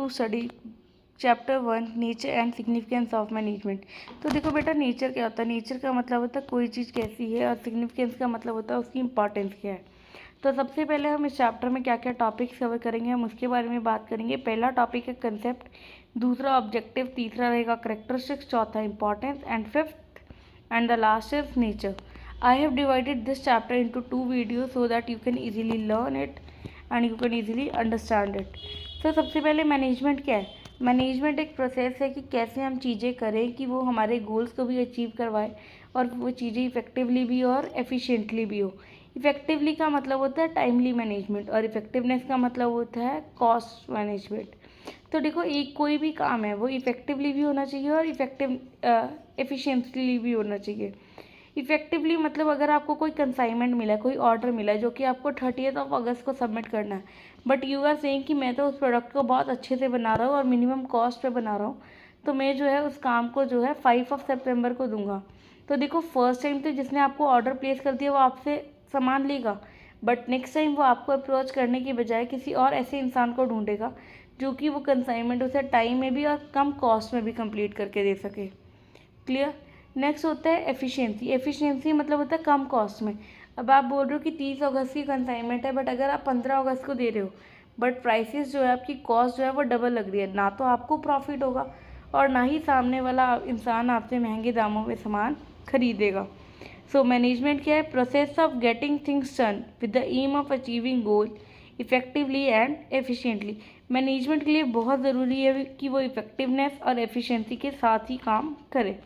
To study chapter 1 nature and significance of management. तो देखो बेटा, नेचर क्या होता है? नेचर का मतलब होता है कोई चीज़ कैसी है, और सिग्निफिकेंस का मतलब होता है उसकी इंपॉर्टेंस क्या है। तो सबसे पहले हम इस चैप्टर में क्या क्या टॉपिक्स कवर करेंगे, हम उसके बारे में बात करेंगे। पहला टॉपिक है कंसेप्ट, दूसरा ऑब्जेक्टिव, तीसरा रहेगा कैरेक्टरिस्टिक्स, चौथा importance, and fifth and the last is nature. I have divided this chapter into 2 videos so that you can easily learn it and you can easily understand it. तो सबसे पहले management क्या है? Management एक process है कि कैसे हम चीज़ें करें कि वो हमारे गोल्स को भी अचीव करवाए और वो चीज़ें इफ़ेक्टिवली भी और एफिशिएंटली भी हो। इफ़ेक्टिवली का मतलब होता है टाइमली मैनेजमेंट, और इफ़ेक्टिवनेस का मतलब होता है कॉस्ट मैनेजमेंट। तो देखो, एक कोई भी काम है वो इफ़ेक्टिवली भी होना चाहिए और एफिशिएंटली भी होना चाहिए। इफेक्टिवली मतलब अगर आपको कोई कंसाइनमेंट मिला है, कोई ऑर्डर मिला है जो कि आपको 30 अगस्त को सबमिट करना है, बट यू आर सेइंग कि मैं तो उस प्रोडक्ट को बहुत अच्छे से बना रहा हूँ और मिनिमम कॉस्ट पे बना रहा हूँ, तो मैं जो है उस काम को जो है 5 सितंबर को दूंगा। तो देखो, फर्स्ट टाइम तो जिसने आपको ऑर्डर प्लेस कर दिया वो आपसे सामान लेगा, बट नेक्स्ट टाइम वो आपको अप्रोच करने की बजाय किसी और ऐसे इंसान को ढूंढेगा जो कि वो कंसाइनमेंट उसे टाइम में भी और कम कॉस्ट में भी कंप्लीट करके दे सके। क्लियर? नेक्स्ट होता है एफिशिएंसी। एफिशिएंसी मतलब होता है कम कॉस्ट में। अब आप बोल रहे हो कि 30 अगस्त की कंसाइनमेंट है, बट अगर आप 15 अगस्त को दे रहे हो, बट प्राइसेस जो है आपकी कॉस्ट जो है वो डबल लग रही है, ना तो आपको प्रॉफिट होगा और ना ही सामने वाला इंसान आपसे महंगे दामों में सामान खरीदेगा। सो मैनेजमेंट क्या है? Process of getting things done with the aim of achieving goal effectively and efficiently. Management के लिए बहुत ज़रूरी है कि वो इफेक्टिवनेस और एफिशिएंसी के साथ ही काम करे।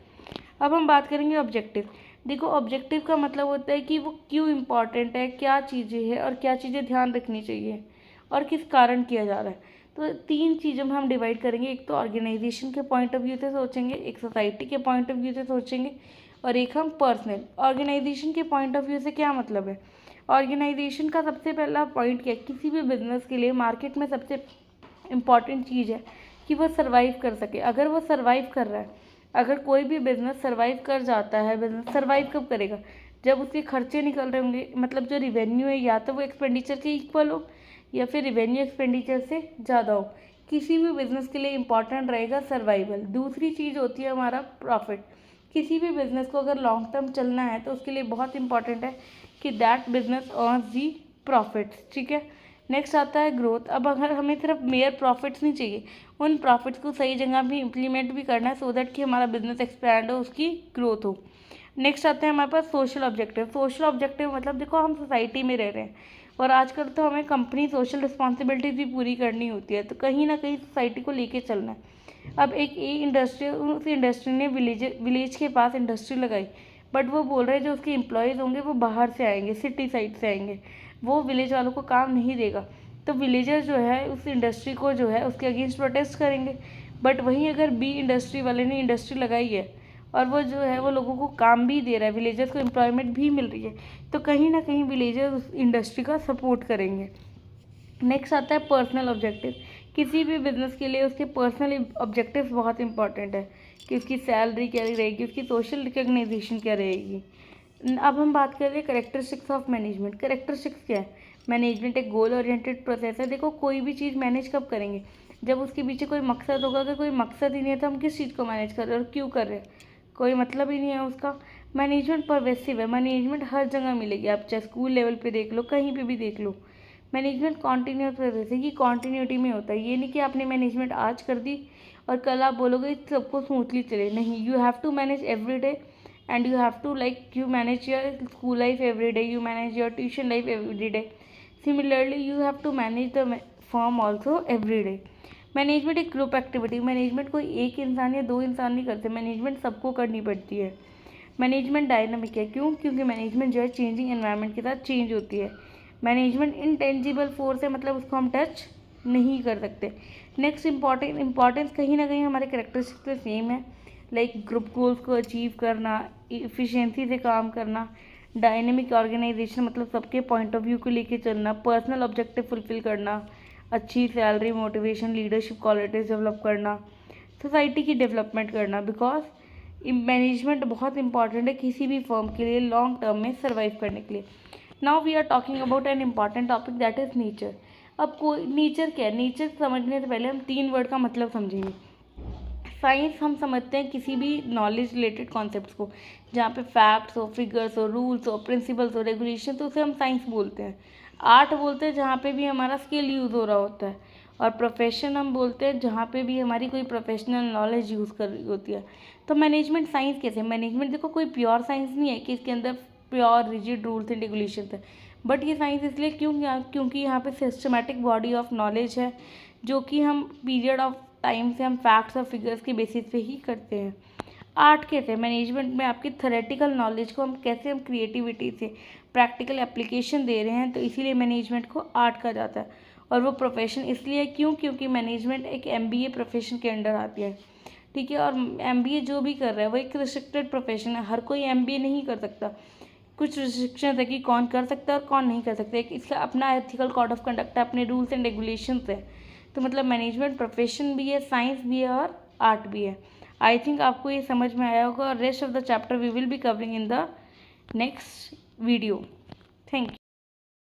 अब हम बात करेंगे ऑब्जेक्टिव। देखो, ऑब्जेक्टिव का मतलब होता है कि वो क्यों इम्पॉर्टेंट है, क्या चीज़ें हैं और क्या चीज़ें ध्यान रखनी चाहिए और किस कारण किया जा रहा है। तो 3 चीज़ों में हम डिवाइड करेंगे। एक तो ऑर्गेनाइजेशन के पॉइंट ऑफ व्यू से सोचेंगे, एक सोसाइटी के पॉइंट ऑफ व्यू से सोचेंगे, और एक हम पर्सनल। ऑर्गेनाइजेशन के पॉइंट ऑफ व्यू से क्या मतलब है? ऑर्गेनाइजेशन का सबसे पहला पॉइंट क्या है? किसी भी बिजनेस के लिए मार्केट में सबसे इम्पॉर्टेंट चीज़ है कि वो सर्वाइव कर सके। अगर वो सर्वाइव कर रहा है, अगर कोई भी बिजनेस सर्वाइव कर जाता है, बिजनेस सर्वाइव कब करेगा? जब उसके खर्चे निकल रहे होंगे, मतलब जो रिवेन्यू है या तो वो एक्सपेंडिचर के इक्वल हो या फिर रिवेन्यू एक्सपेंडिचर से ज़्यादा हो। किसी भी बिजनेस के लिए इंपॉर्टेंट रहेगा सर्वाइवल। दूसरी चीज़ होती है हमारा प्रॉफिट। किसी भी बिजनेस को अगर लॉन्ग टर्म चलना है तो उसके लिए बहुत इंपॉर्टेंट है कि that business earns the profits. ठीक है? नेक्स्ट आता है ग्रोथ। अब अगर हमें सिर्फ मेयर प्रॉफिट्स नहीं चाहिए, उन प्रॉफिट्स को सही जगह भी इम्प्लीमेंट भी करना है सो दैट कि हमारा बिजनेस एक्सपैंड हो, उसकी ग्रोथ हो। नेक्स्ट आते हैं हमारे पास सोशल ऑब्जेक्टिव। सोशल ऑब्जेक्टिव मतलब देखो, हम सोसाइटी में रह रहे हैं और आजकल तो हमें कंपनी सोशल रिस्पॉन्सिबिलिटीज भी पूरी करनी होती है, तो कहीं ना कहीं सोसाइटी को लेके चलना है। अब एक इंडस्ट्री, उस इंडस्ट्री ने विलेज के पास इंडस्ट्री लगाई, बट वो बोल रहे हैं जो उसके एम्प्लॉयज़ होंगे वो बाहर से आएंगे, सिटी साइड से आएंगे, वो विलेज वालों को काम नहीं देगा। तो विलेजर जो है उस इंडस्ट्री को जो है उसके अगेंस्ट प्रोटेस्ट करेंगे। बट वहीं अगर बी इंडस्ट्री वाले ने इंडस्ट्री लगाई है और वो जो है वो लोगों को काम भी दे रहा है, विलेजर्स को एम्प्लॉयमेंट भी मिल रही है, तो कहीं ना कहीं विलेजर्स उस इंडस्ट्री का सपोर्ट करेंगे। नेक्स्ट आता है पर्सनल ऑब्जेक्टिव। किसी भी बिजनेस के लिए उसके पर्सनल ऑब्जेक्टिव्स बहुत इंपॉर्टेंट है कि उसकी सैलरी क्या रहेगी, उसकी सोशल रिकग्नाइजेशन क्या रहेगी। अब हम बात कर रहे हैं कैरेक्टरिस्टिक्स ऑफ मैनेजमेंट। कैरेक्टरिस्टिक्स क्या है? मैनेजमेंट एक गोल ओरिएंटेड प्रोसेस है। देखो, कोई भी चीज़ मैनेज कब करेंगे? जब उसके पीछे कोई मकसद होगा। अगर कोई मकसद ही नहीं है तो हम किस चीज़ को मैनेज कर रहे हैं और क्यों कर रहे हैं? कोई मतलब ही नहीं है उसका। मैनेजमेंट परवेसिव है। मैनेजमेंट हर जगह मिलेगी, आप चाहे स्कूल लेवल पे देख लो, कहीं पे भी देख लो। मैनेजमेंट कॉन्टीन्यूस प्रोसेस है, कि कॉन्टीन्यूटी में होता है। ये नहीं कि आपने मैनेजमेंट आज कर दी और कल आप बोलोगे सबको स्मूथली चले, नहीं। You have to manage every day and you have to, like, you manage your school life every day, you manage your tuition life every day. Similarly, you have to manage the firm also every day. Management एक group activity. Management कोई एक इंसान या 2 इंसान नहीं करते, management सबको करनी पड़ती है। मैनेजमेंट डायनामिक है। क्यों? क्योंकि मैनेजमेंट जो है चेंजिंग एनवायरनमेंट के साथ चेंज होती है। मैनेजमेंट इनटेंजिबल फोर्स है, मतलब उसको हम टच नहीं कर सकते। नेक्स्ट इंपॉर्टेंस कहीं ना कहीं हमारे कैरेक्टरिस्टिक्स से सेम है, लाइक ग्रुप गोल्स को अचीव करना, इफ़िशियंसी से काम करना, डायनेमिक ऑर्गेनाइजेशन मतलब सबके पॉइंट ऑफ व्यू को लेके चलना, पर्सनल ऑब्जेक्टिव फुलफिल करना, अच्छी salary, motivation, leadership qualities develop करना, सोसाइटी की डेवलपमेंट करना। बिकॉज मैनेजमेंट बहुत इंपॉर्टेंट है किसी भी फर्म के लिए लॉन्ग टर्म में सर्वाइव करने के लिए। Now we are talking about an important topic that is nature. अब कोई नेचर क्या है, नेचर समझने से पहले हम 3 वर्ड का मतलब समझेंगे। साइंस हम समझते हैं किसी भी नॉलेज रिलेटेड कॉन्सेप्ट्स को, जहाँ पे फैक्ट्स हो, फिगर्स हो, रूल्स हो, प्रिंसिपल्स हो, रेगुलेशन, तो उसे हम साइंस बोलते हैं। आर्ट बोलते हैं जहाँ पे भी हमारा स्किल यूज़ हो रहा होता है, और प्रोफेशन हम बोलते हैं जहाँ पे भी हमारी कोई प्रोफेशनल नॉलेज यूज़ कर रही होती है। तो मैनेजमेंट साइंस कैसे, मैनेजमेंट देखो कोई प्योर साइंस नहीं है कि इसके अंदर pure rigid rules and regulation है, बट ये साइंस इसलिए क्योंकि यहाँ पे सिस्टमेटिक बॉडी ऑफ नॉलेज है, जो कि हम पीरियड ऑफ टाइम से हम फैक्ट्स और फिगर्स के बेसिस पे ही करते हैं। आर्ट कैसे, मैनेजमेंट में आपकी थ्योरेटिकल नॉलेज को हम क्रिएटिविटी से प्रैक्टिकल एप्लीकेशन दे रहे हैं, तो इसीलिए मैनेजमेंट को आर्ट कहा जाता है। और वो प्रोफेशन इसलिए क्योंकि मैनेजमेंट एक MBA प्रोफेशन के अंडर आती है, ठीक है। और MBA जो भी कर रहा है वो एक रिस्ट्रिक्टेड प्रोफेशन है, हर कोई MBA नहीं कर सकता, कुछ रिस्ट्रिक्शन है कि कौन कर सकता है और कौन नहीं कर सकता, एक इसका अपना एथिकल कोड ऑफ कंडक्ट है, अपने रूल्स एंड रेगुलेशंस है। तो मतलब मैनेजमेंट प्रोफेशन भी है, साइंस भी है और आर्ट भी है। आई थिंक आपको ये समझ में आया होगा, और rest of the chapter we will be covering in the next video. Thank you.